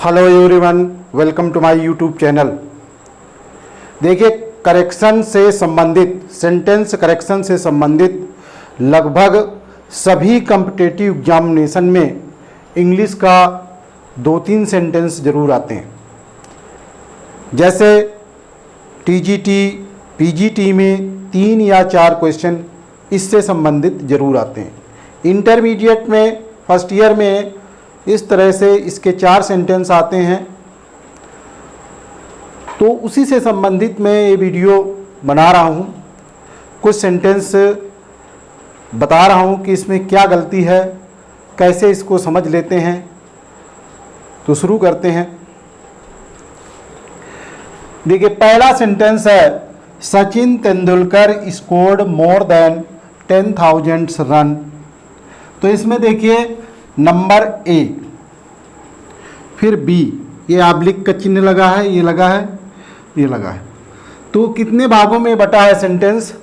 Hello everyone, welcome to my YouTube channel. देखिए, correction से संबंधित, सेंटेंस करेक्शन से संबंधित लगभग सभी कॉम्पिटिटिव एग्जामिनेशन में इंग्लिश का 2-3 सेंटेंस जरूर आते हैं। जैसे टीजीटी, पीजीटी में 3 या 4 क्वेश्चन इससे संबंधित जरूर आते हैं। इंटरमीडिएट में फर्स्ट ईयर में इस तरह से इसके 4 सेंटेंस आते हैं। तो उसी से संबंधित मैं ये वीडियो बना रहा हूँ। कुछ सेंटेंस बता रहा हूँ कि इसमें क्या गलती है, कैसे इसको समझ लेते हैं। तो शुरू करते हैं। देखिए, पहला सेंटेंस है Sachin Tendulkar scored more than 10,000 run. तो इसमें देखिए नंबर ए, फिर बी, ये ऑब्लिक का चिन्ह लगा है, ये लगा है, ये लगा है। तो कितने भागों में बटा है सेंटेंस?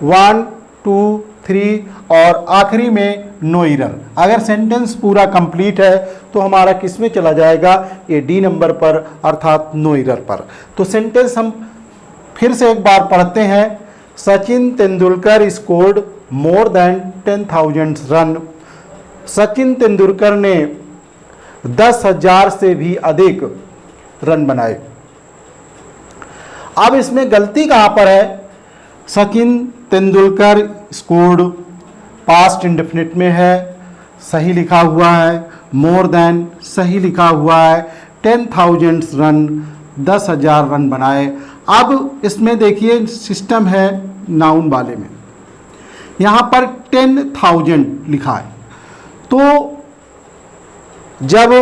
1, 2, 3 और आखिरी में नो एरर। अगर सेंटेंस पूरा कंप्लीट है तो हमारा किस में चला जाएगा? ये डी नंबर पर, अर्थात नो एरर पर। तो सेंटेंस हम फिर से एक बार पढ़ते हैं। Sachin Tendulkar scored more than 10,000 run. Sachin Tendulkar ने 10,000 से भी अधिक रन बनाए। अब इसमें गलती कहां पर है? Sachin Tendulkar scored past indefinite में है, सही लिखा हुआ है। मोर देन सही लिखा हुआ है। 10,000 रन, 10,000 रन बनाए। अब इसमें देखिए सिस्टम है नाउन वाले में, यहां पर 10,000 लिखा है। तो जब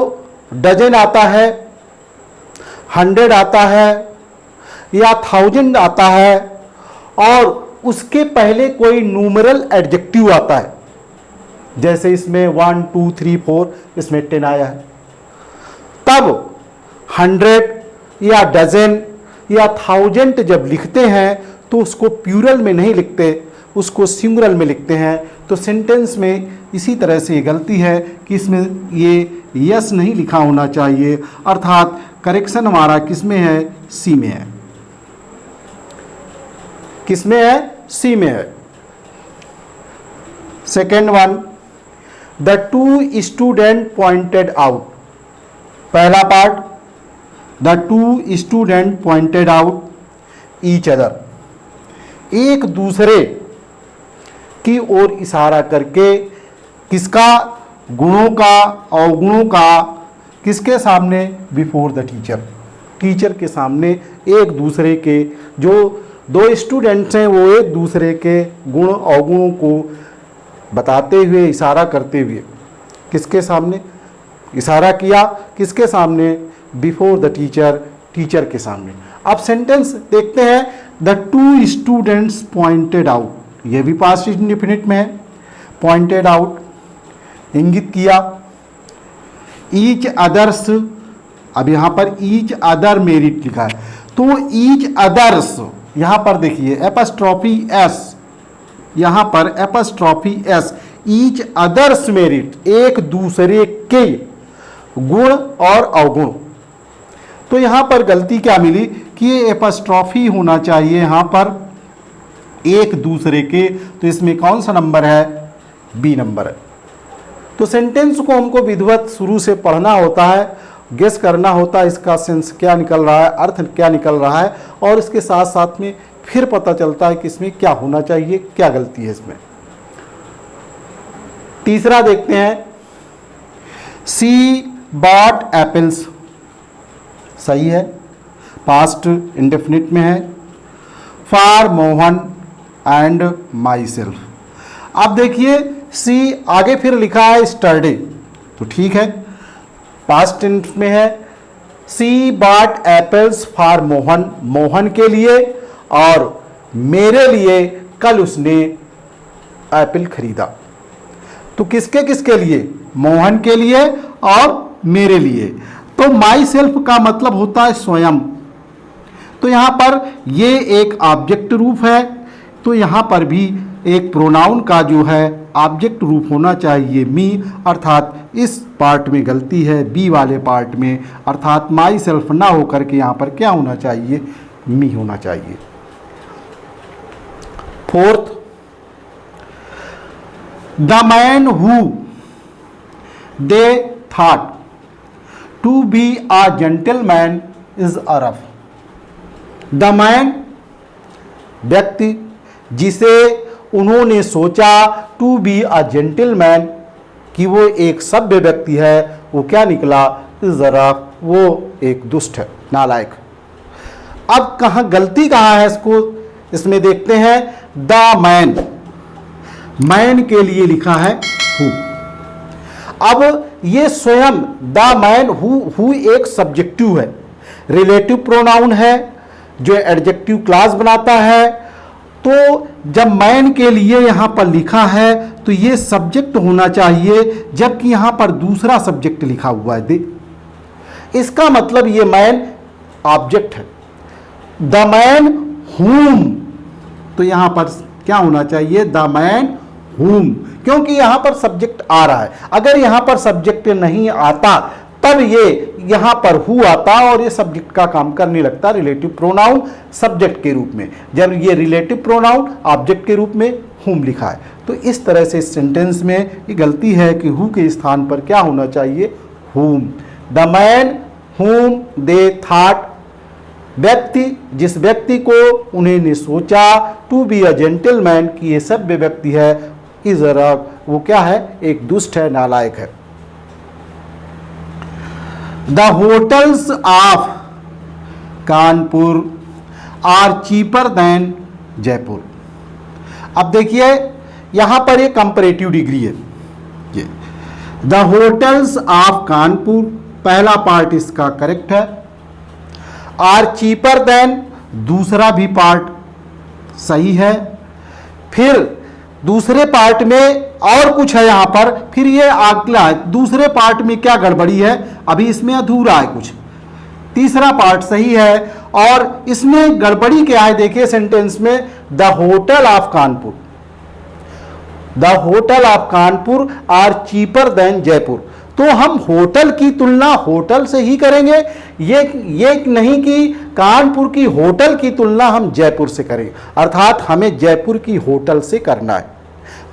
डजन आता है, 100 आता है या 1000 आता है और उसके पहले कोई न्यूमेरल एडजेक्टिव आता है, जैसे इसमें 1, 2, 3, 4, इसमें 10 आया है, तब 100 या डजन या 1000 जब लिखते हैं तो उसको प्लूरल में नहीं लिखते, उसको सिंगुलर में लिखते हैं। तो सेंटेंस में इसी तरह से गलती है कि इसमें ये यस नहीं लिखा होना चाहिए, अर्थात करेक्शन हमारा किस में है? सी में है। किस में है? सी में है। Second one, the 2 student pointed out. पहला part, the 2 student pointed out each other, एक दूसरे की ओर इशारा करके, किसका? गुणों का, अवगुणों का, किसके सामने? बिफोर द टीचर, टीचर के सामने एक दूसरे के, जो 2 स्टूडेंट्स हैं वो एक दूसरे के गुण अवगुणों को बताते हुए, इशारा करते हुए, किसके सामने इशारा किया? किसके सामने? बिफोर द टीचर, टीचर के सामने। अब सेंटेंस देखते हैं। द 2 स्टूडेंट्स पॉइंटेड आउट, ये भी पास्ट इंडेफिनिट में है। पॉइंटेड आउट, इंगित किया। ईच अदर्स, अब यहां पर ईच अदर मेरिट लिखा है, तो ईच अदर्स यहां पर देखिए एपस्ट्रॉफी एस, यहां पर apostrophe S, each others merit, एक दूसरे के गुण और अवगुण। तो यहां पर गलती क्या मिली कि ये एपस्ट्रॉफी होना चाहिए यहां पर, एक दूसरे के। तो इसमें कौन सा नंबर है? बी नंबर है। तो सेंटेंस को हमको विधिवत शुरू से पढ़ना होता है, गेस करना होता है इसका सेंस क्या निकल रहा है, अर्थ क्या निकल रहा है, और इसके साथ साथ में फिर पता चलता है कि इसमें क्या होना चाहिए, क्या गलती है इसमें। तीसरा देखते हैं, सी बॉट एप्पल्स, सही है, पास्ट इंडेफिनिट में है। For Mohan and my self. अब देखिए सी आगे फिर लिखा है स्टरडे, तो ठीक है, पास्ट टेंस में है। She bought apples for Mohan, Mohan के लिए और मेरे लिए कल उसने एप्पल खरीदा। तो किसके किसके लिए? मोहन के लिए और मेरे लिए। तो माई सेल्फ का मतलब होता है स्वयं। तो यहां पर ये एक ऑब्जेक्ट रूप है, तो यहां पर भी एक प्रोनाउन का जो है ऑब्जेक्ट रूप होना चाहिए मी, अर्थात इस पार्ट में गलती है, बी वाले पार्ट में, अर्थात माई सेल्फ ना होकर के यहाँ पर क्या होना चाहिए, मी होना चाहिए। Fourth, the man who they thought to be a gentleman is a rough. The man व्यक्ति जिसे उन्होंने सोचा टू बी अ जेंटलमैन कि वो एक सभ्य व्यक्ति है, वो क्या निकला, इज अ रफ, वो एक दुष्ट है, नालायक। अब कहाँ गलती कहाँ है, इसको इसमें देखते हैं। द मैन, मैन के लिए लिखा है हु। अब ये स्वयं द मैन हु एक सब्जेक्टिव है, रिलेटिव प्रोनाउन है जो एडजेक्टिव क्लास बनाता है। तो जब मैन के लिए यहां पर लिखा है तो ये सब्जेक्ट होना चाहिए, जबकि यहां पर दूसरा सब्जेक्ट लिखा हुआ है दे। इसका मतलब ये मैन ऑब्जेक्ट है। द मैन हुम, तो यहां पर क्या होना चाहिए, द मैन हुम, क्योंकि यहां पर सब्जेक्ट आ रहा है। अगर यहां पर सब्जेक्ट नहीं आता तब ये यहां पर हु आता और ये सब्जेक्ट का काम करने लगता, रिलेटिव प्रोनाउन सब्जेक्ट के रूप में, जब ये रिलेटिव प्रोनाउन ऑब्जेक्ट के रूप में हुम लिखा है। तो इस तरह से इस सेंटेंस में ये गलती है कि हु के स्थान पर क्या होना चाहिए, हुम। द मैन हुम दे थॉट, व्यक्ति जिस व्यक्ति को उन्होंने सोचा, टू बी अ जेंटलमैन कि ये सभ्य व्यक्ति है, इज अ रफ, वो क्या है, एक दुष्ट है, नालायक है। The hotels of Kanpur are cheaper than Jaipur. अब देखिए यहां पर ये कंपैरेटिव डिग्री है। ये द होटल्स ऑफ कानपुर, पहला पार्ट इसका करेक्ट है। आर चीपर देन, दूसरा भी पार्ट सही है। फिर दूसरे पार्ट में और कुछ है यहां पर, फिर ये अगला है, दूसरे पार्ट में क्या गड़बड़ी है, अभी इसमें अधूरा है कुछ। तीसरा पार्ट सही है और इसमें गड़बड़ी क्या है, देखिए सेंटेंस में, the hotel of Kanpur, the hotel of Kanpur are cheaper than Jaipur. तो हम होटल की तुलना होटल से ही करेंगे, ये नहीं कि कानपुर की होटल की तुलना हम जयपुर से करें, अर्थात हमें जयपुर की होटल से करना है।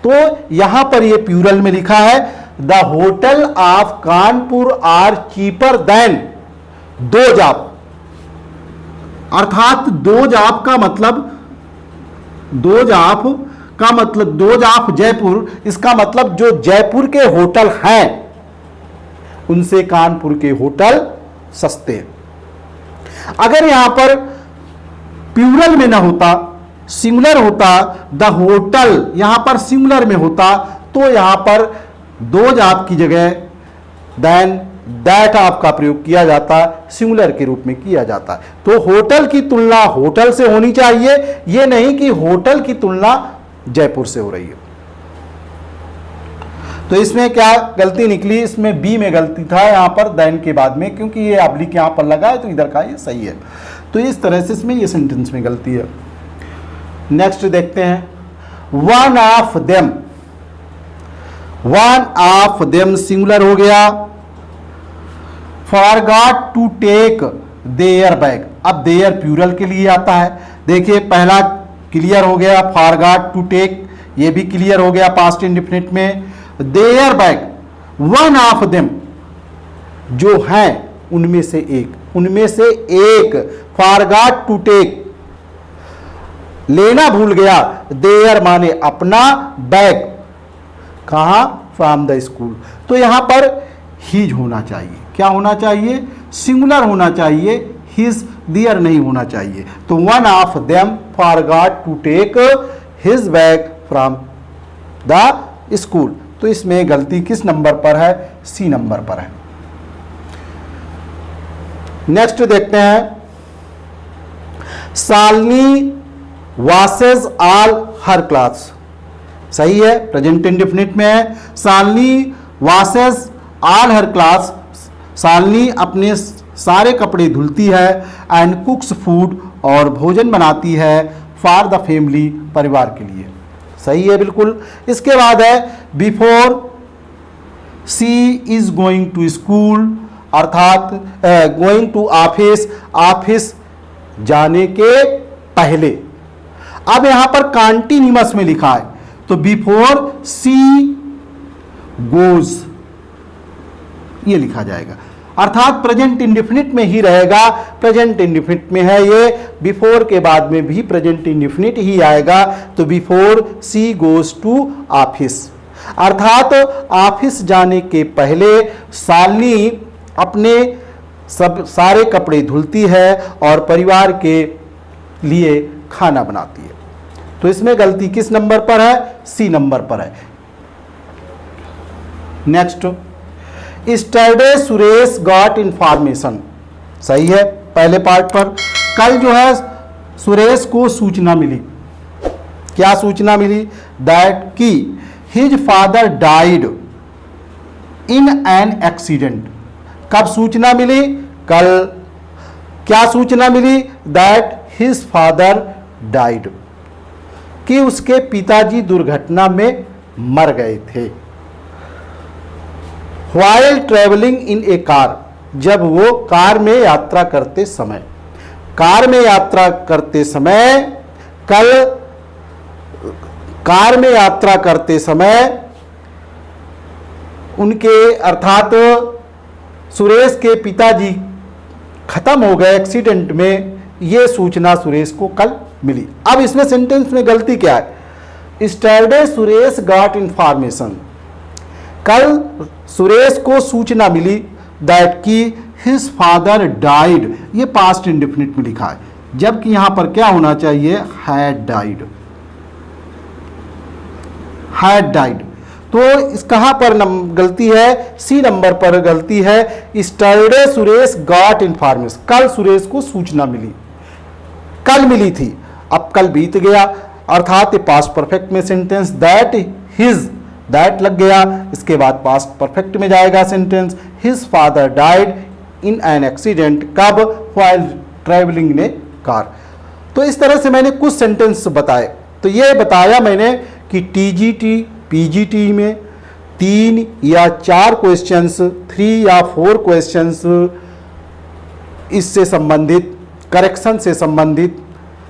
तो यहां पर ये प्लूरल में लिखा है, the hotel of Kanpur are cheaper than दो जाप, अर्थात दो जाप का मतलब, दो जाप जयपुर, इसका मतलब जो जयपुर के होटल हैं उनसे कानपुर के होटल सस्ते हैं। अगर यहां पर प्लूरल में ना होता, सिंगुलर होता, द होटल यहां पर सिंगुलर में होता, तो यहां पर दो जाप की जगह देन दैट आप का प्रयोग किया जाता, सिंगुलर के रूप में किया जाता। तो होटल की तुलना होटल से होनी चाहिए, यह नहीं कि होटल की तुलना जयपुर से हो रही है। तो इसमें क्या गलती निकली, इसमें बी में गलती था यहां पर देन के बाद में, क्योंकि ये ऑब्लिक यहां पर लगा है तो इधर का ये सही है। तो इस तरह से इसमें ये सेंटेंस में गलती है। नेक्स्ट देखते हैं, one of them, one of them singular हो गया, forgot to take their bag. अब देयर प्लूरल के लिए आता है, देखिए पहला क्लियर हो गया, फॉरगॉट टू टेक, ये भी क्लियर हो गया पास्ट इंडेफिनिट में। Their bag, one of them, जो हैं उनमें से एक, उनमें से एक, फॉरगॉट टू टेक, लेना भूल गया, देयर माने अपना, बैग कहां, फ्रॉम द स्कूल। तो यहां पर हिज होना चाहिए, क्या होना चाहिए, सिंगुलर होना चाहिए, हिज, देयर नहीं होना चाहिए। तो one of them forgot to take his bag from the school. तो इसमें गलती किस नंबर पर है, सी नंबर पर है। नेक्स्ट देखते हैं, शालिनी वॉशेज ऑल हर क्लॉथ्स, सही है, प्रेजेंट इंडेफिनिट में है। शालिनी वॉशेज ऑल हर क्लॉथ्स, शालिनी अपने सारे कपड़े धुलती है, एंड कुक्स फूड, और भोजन बनाती है, फॉर द फैमिली, परिवार के लिए, सही है बिल्कुल। इसके बाद है before she is going to school, अर्थात गोइंग टू ऑफिस, ऑफिस जाने के पहले। अब यहां पर कॉन्टिन्यूअस में लिखा है तो बिफोर सी गोज ये लिखा जाएगा, अर्थात प्रेजेंट इंडेफिनिट में ही रहेगा। प्रेजेंट इंडेफिनिट में है ये, बिफोर के बाद में भी प्रेजेंट इंडेफिनिट ही आएगा। तो before she goes to office, अर्थात ऑफिस जाने के पहले शालिनी अपने सब सारे कपड़े धुलती है और परिवार के लिए खाना बनाती है। तो इसमें गलती किस नंबर पर है? सी नंबर पर है। नेक्स्ट, स्टरडे सुरेश गॉट इंफॉर्मेशन, सही है पहले पार्ट पर। कल जो है सुरेश को सूचना मिली, क्या सूचना मिली? दैट कि his father died in an accident. कब सूचना मिली? कल। क्या सूचना मिली? दैट हिज फादर डाइड, कि उसके पिताजी दुर्घटना में मर गए थे। While travelling in A car, जब वो कार में यात्रा करते समय, कार में यात्रा करते समय, कल कार में यात्रा करते समय उनके अर्थात सुरेश के पिताजी खत्म हो गए एक्सीडेंट में, ये सूचना सुरेश को कल मिली। अब इसमें सेंटेंस में गलती क्या है? स्टरडे सुरेश गॉट इंफॉर्मेशन, कल सुरेश को सूचना मिली दैट कि हिज फादर डाइड, ये पास्ट इंडेफिनिट में लिखा है, जबकि यहां पर क्या होना चाहिए? Had died, had died. तो इस कहां पर गलती है? सी नंबर पर गलती है। स्टरडे सुरेश गॉट इंफॉर्मेशन, कल सुरेश को सूचना मिली, कल मिली थी, अब कल बीत गया, अर्थात पास्ट परफेक्ट में सेंटेंस दैट हिज, दैट लग गया, इसके बाद पास्ट परफेक्ट में जाएगा sentence his father died in an accident, कब? व्हाइल ट्रैवलिंग ने कार। तो इस तरह से मैंने कुछ सेंटेंस बताए। तो ये बताया मैंने कि टीजीटी पीजीटी में 3 या 4 क्वेश्चंस, 3 या 4 क्वेश्चंस इससे संबंधित, करेक्शन से संबंधित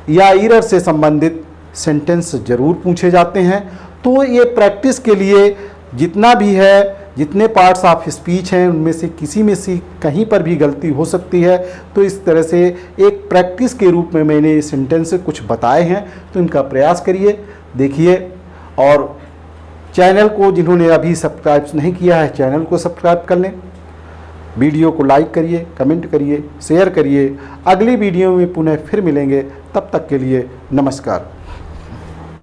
या एरर से संबंधित सेंटेंस जरूर पूछे जाते हैं। तो ये प्रैक्टिस के लिए जितना भी है, जितने पार्ट्स ऑफ स्पीच हैं उनमें से किसी में से कहीं पर भी गलती हो सकती है। तो इस तरह से एक प्रैक्टिस के रूप में मैंने ये सेंटेंस कुछ बताए हैं, तो इनका प्रयास करिए, देखिए। और चैनल को जिन्होंने अभी सब्सक्राइब नहीं किया है, चैनल को सब्सक्राइब कर लें, वीडियो को लाइक करिए, कमेंट करिए, शेयर करिए। अगली वीडियो में पुनः फिर मिलेंगे, तब तक के लिए नमस्कार।